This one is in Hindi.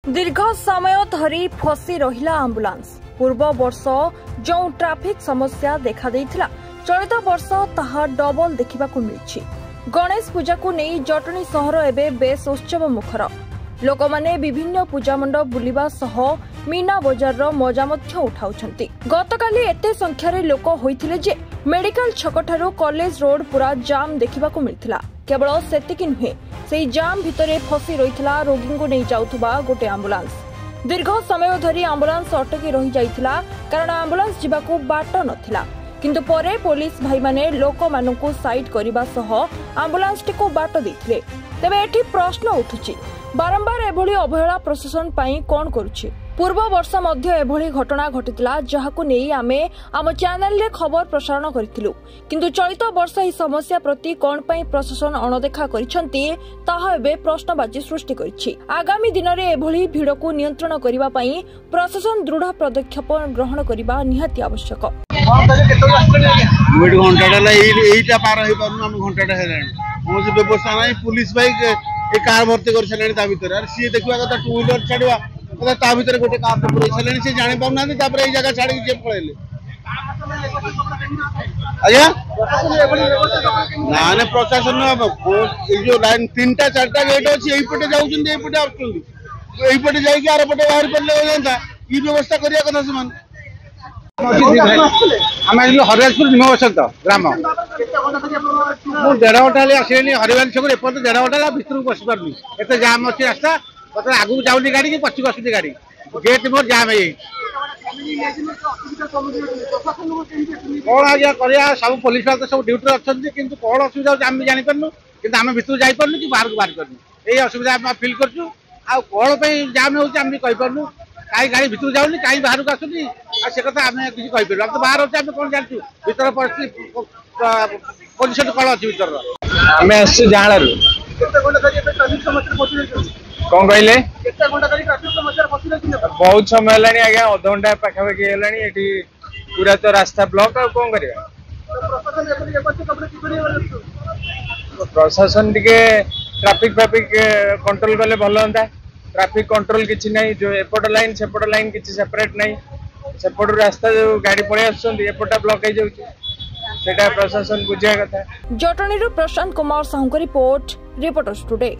दीर्घ समय धरी फसी रहिला आंबुलांस। पूर्व वर्ष जो ट्राफिक समस्या देखा देइथिला चलित वर्ष ताहा डबल देखिबाकू मिलिछि। गणेश पूजा को नहीं जटनी सहर एबे बेस उत्सव मुखर। लोक माने विभिन्न पूजा मंडप बुलिबा सह मीना बजार रो मजा मध्य उठाउछंती। गतकाली एते संख्यारे लोक होइथिले जे मेडिकल छकठारू कॉलेज रोड पूरा जाम देखिबाकू मिलिथिला। केवल सेतिकी नुहे सेही जाम भितरे फसी रहिथिला रोगी को नहीं जाउथबा गोटे आंबुलांस। दीर्घ समय धरी आंबुलांस अटकी रही जाइथिला कारण आंबुलांस जिबाकू बाट नथिला। किंतु परे पुलिस भाई माने लोक मानकू साइड करिबा सह आंबुलांस टिको बाट देथिले। तेबे एठी प्रश्न उठुछि, बारंबार एभली अवहेला प्रशासन पई कोन करूछि? पूर्व वर्ष मध्य एभली घटना घटितला जहाकू नेई आमे आम चैनल रे खबर प्रसारण करिथिलु। किंतु चलित वर्ष ही समस्या प्रति कोन पई प्रशासन अणदेखा करिसंती ताहा एबे प्रश्नबाजी सृष्टि करिछि। आगामी दिन रे एभली भीड़ को नियंत्रण करिबा पई प्रशासन दृढ़ पदक्षेप ग्रहण करिबा निहाती आवश्यक। व्यवस्था ना पुलिस भाई कार भर्ती कर सी देखा कथा टू व्हीलर छाड़ा भर गोटे कार पूरे सारे सी जानी पाऊना जगह छाड़ी सी पड़े आज्ञा ना प्रशासन जो लाइन 3टा 4टा गेट अच्छी यहीपटे जापटे आसपटे जारपटे बाहर पड़े ये व्यवस्था करने कथा से आम हरिराजपुर निम बसंत ग्राम मुझे 1.5 घंटा आसली हरिवाली छक एपर्त 1.5 घंटा भितर बस पार्नी एत जाम अच्छी रास्ता मतलब आगू जाऊनी गाड़ी कि पछी आसुची गाड़ी गेट मोर जाम है कौन आज्ञा कर सब पुलिस वाले सब ड्यूटी अच्छा कि कौन असुविधा आम भी जापारू कि आम भितर जापारू कि बाहर को बाहर करनी यही असुविधा आम फिल करूँ आ कौन जाम होम भी कहींपारूँ कहीं गाड़ी भितर जाऊनी कहीं बाहर को आसुनी से कथा आम किसी कहींपार आम तो बाहर अच्छे आम कौन जानू भर परिस्थिति पोजिशन कौन अच्छी भर आम आसाणु कौन कहले बहुत समय है आज्ञा 1/2 घंटा पाखापाखि है पूरा तो रास्ता ब्लॉक कौन कर प्रशासन टिके ट्रैफिक फ्राफिक कंट्रोल कले भल हाँ। ट्रैफिक कंट्रोल किसी नहीं जो एपट लाइन किसी सेपरेट नहीं सेपट रास्ता जो गाड़ी पड़े आसपटा ब्लॉक हो जाए प्रशासन बुझा कथा। Jatni Prashant Kumar Sahu report reporters today.